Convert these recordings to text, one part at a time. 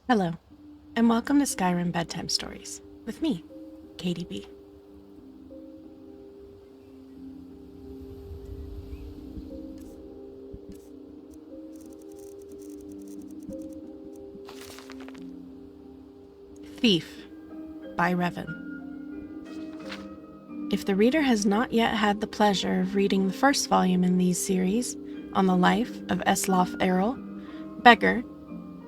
Hello, and welcome to Skyrim Bedtime Stories with me, Katie B. Thief by Revan. If the reader has not yet had the pleasure of reading the first volume in these series on the life of Eslaf Errol, Beggar,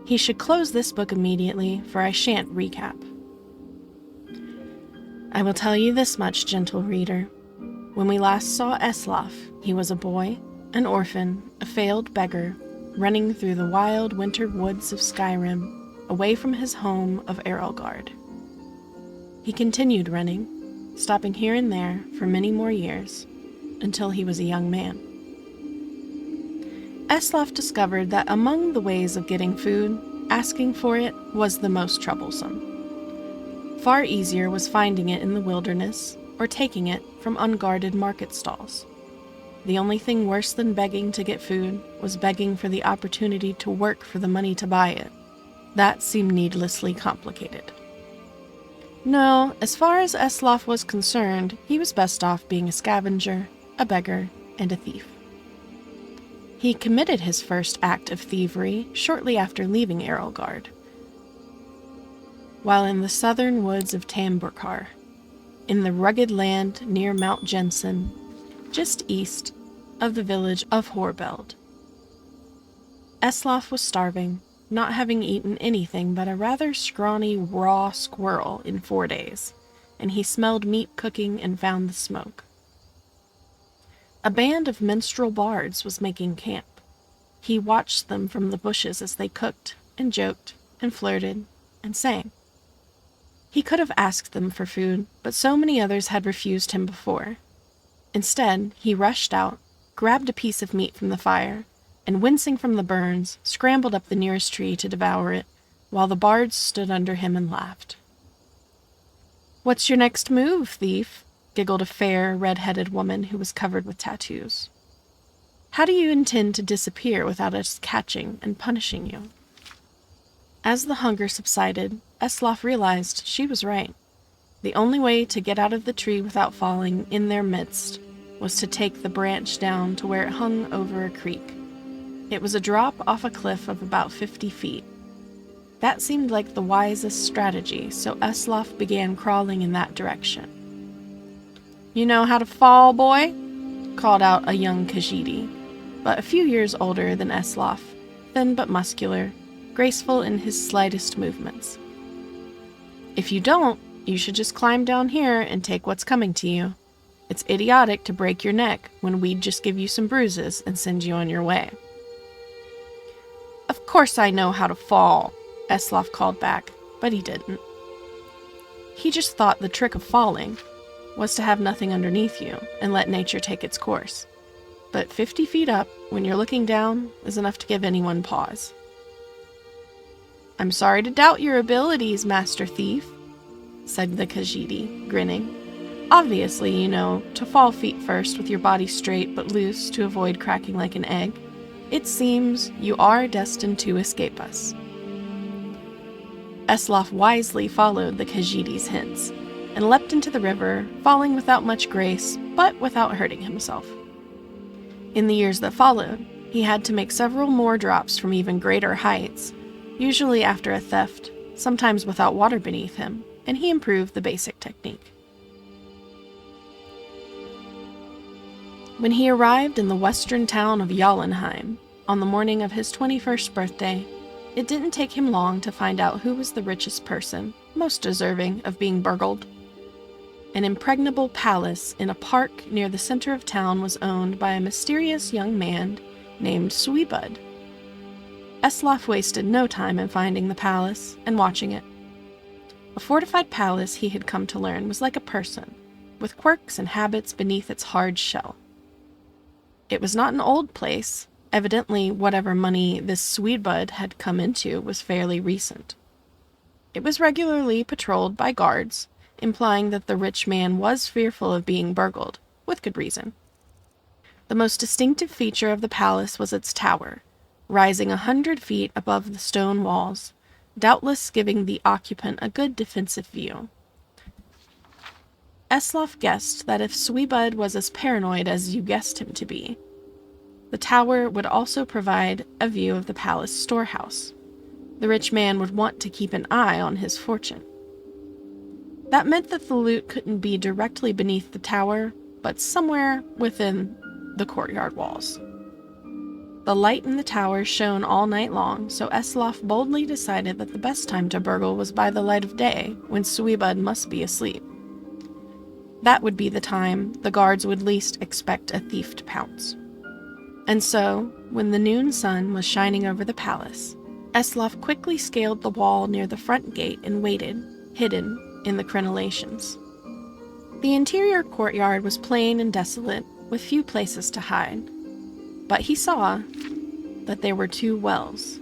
he should close this book immediately, for I shan't recap. I will tell you this much, gentle reader. When we last saw Eslaf, he was a boy, an orphan, a failed beggar, running through the wild winter woods of Skyrim, away from his home of Erelgard. He continued running, stopping here and there for many more years, until he was a young man. Eslaf discovered that among the ways of getting food, asking for it was the most troublesome. Far easier was finding it in the wilderness, or taking it from unguarded market stalls. The only thing worse than begging to get food was begging for the opportunity to work for the money to buy it. That seemed needlessly complicated. No, as far as Eslaf was concerned, he was best off being a scavenger, a beggar, and a thief. He committed his first act of thievery shortly after leaving Erelgard, while in the southern woods of Tamburkar, in the rugged land near Mount Jensen, just east of the village of Horbeld. Eslaf was starving, not having eaten anything but a rather scrawny raw squirrel in 4 days, and he smelled meat cooking and found the smoke. A band of minstrel bards was making camp. He watched them from the bushes as they cooked and joked and flirted and sang. He could have asked them for food, but so many others had refused him before. Instead, he rushed out, grabbed a piece of meat from the fire, and wincing from the burns, scrambled up the nearest tree to devour it, while the bards stood under him and laughed. "What's your next move, thief?" giggled a fair, red-headed woman who was covered with tattoos. "How do you intend to disappear without us catching and punishing you?" As the hunger subsided, Eslaf realized she was right. The only way to get out of the tree without falling in their midst was to take the branch down to where it hung over a creek. It was a drop off a cliff of about 50 feet. That seemed like the wisest strategy, so Eslaf began crawling in that direction. "You know how to fall, boy?" called out a young Khajiit, but a few years older than Eslaf, thin but muscular, graceful in his slightest movements. "If you don't, you should just climb down here and take what's coming to you. It's idiotic to break your neck when we'd just give you some bruises and send you on your way." "Of course I know how to fall," Eslaf called back, but he didn't. He just thought the trick of falling was to have nothing underneath you and let nature take its course. But 50 feet up, when you're looking down, is enough to give anyone pause. "I'm sorry to doubt your abilities, Master Thief," said the Khajiit, grinning. "Obviously, you know, to fall feet first with your body straight but loose to avoid cracking like an egg. It seems you are destined to escape us." Eslaf wisely followed the Khajiit's hints and leapt into the river, falling without much grace, but without hurting himself. In the years that followed, he had to make several more drops from even greater heights, usually after a theft, sometimes without water beneath him, and he improved the basic technique. When he arrived in the western town of Jotunheim on the morning of his 21st birthday, it didn't take him long to find out who was the richest person, most deserving of being burgled. An impregnable palace in a park near the center of town was owned by a mysterious young man named Suibud. Eslaf wasted no time in finding the palace and watching it. A fortified palace, he had come to learn, was like a person, with quirks and habits beneath its hard shell. It was not an old place. Evidently, whatever money this Suibud had come into was fairly recent. It was regularly patrolled by guards, implying that the rich man was fearful of being burgled, with good reason. The most distinctive feature of the palace was its tower, rising 100 feet above the stone walls, doubtless giving the occupant a good defensive view. Eslov guessed that if Sweebud was as paranoid as you guessed him to be, the tower would also provide a view of the palace storehouse. The rich man would want to keep an eye on his fortune. That meant that the loot couldn't be directly beneath the tower, but somewhere within the courtyard walls. The light in the tower shone all night long, so Eslov boldly decided that the best time to burgle was by the light of day, when Sweebud must be asleep. That would be the time the guards would least expect a thief to pounce. And so, when the noon sun was shining over the palace, Eslov quickly scaled the wall near the front gate and waited, hidden in the crenellations. The interior courtyard was plain and desolate, with few places to hide. But he saw that there were 2 wells.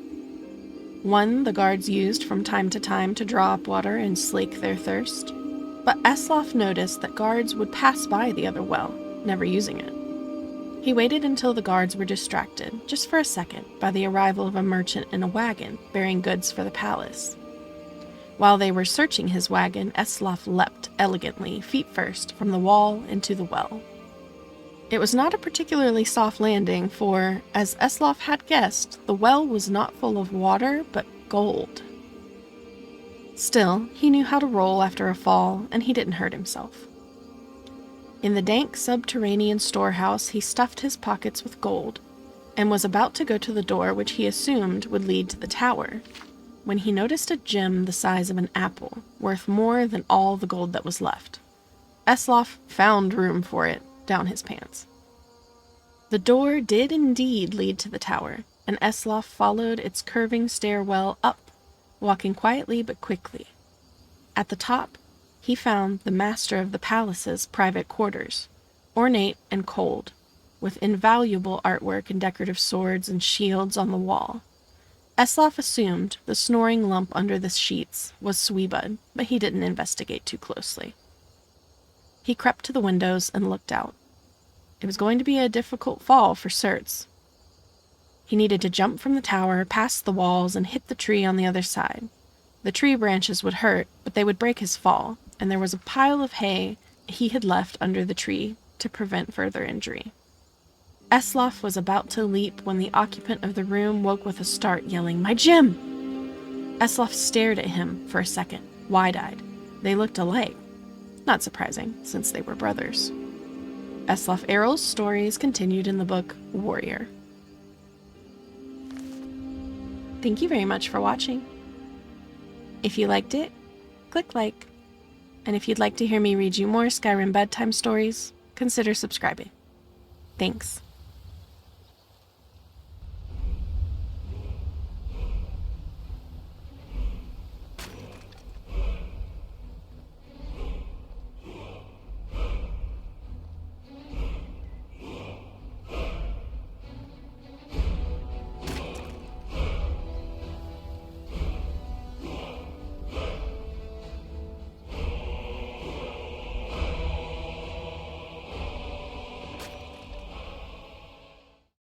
One the guards used from time to time to draw up water and slake their thirst, but Eslov noticed that guards would pass by the other well, never using it. He waited until the guards were distracted, just for a second, by the arrival of a merchant in a wagon bearing goods for the palace. While they were searching his wagon, Eslov leapt elegantly, feet first, from the wall into the well. It was not a particularly soft landing, for, as Eslov had guessed, the well was not full of water, but gold. Still, he knew how to roll after a fall, and he didn't hurt himself. In the dank subterranean storehouse, he stuffed his pockets with gold, and was about to go to the door which he assumed would lead to the tower, when he noticed a gem the size of an apple, worth more than all the gold that was left. Eslov found room for it down his pants. The door did indeed lead to the tower, and Eslov followed its curving stairwell up, walking quietly but quickly. At the top, he found the master of the palace's private quarters, ornate and cold, with invaluable artwork and decorative swords and shields on the wall. Eslov assumed the snoring lump under the sheets was Sweebud, but he didn't investigate too closely. He crept to the windows and looked out. It was going to be a difficult fall for certs. He needed to jump from the tower, past the walls, and hit the tree on the other side. The tree branches would hurt, but they would break his fall, and there was a pile of hay he had left under the tree to prevent further injury. Eslov was about to leap when the occupant of the room woke with a start, yelling, "My Jim!" Eslov stared at him for a second, wide-eyed. They looked alike. Not surprising, since they were brothers. Eslov Errol's stories continued in the book Warrior. Thank you very much for watching. If you liked it, click like. And if you'd like to hear me read you more Skyrim Bedtime Stories, consider subscribing. Thanks.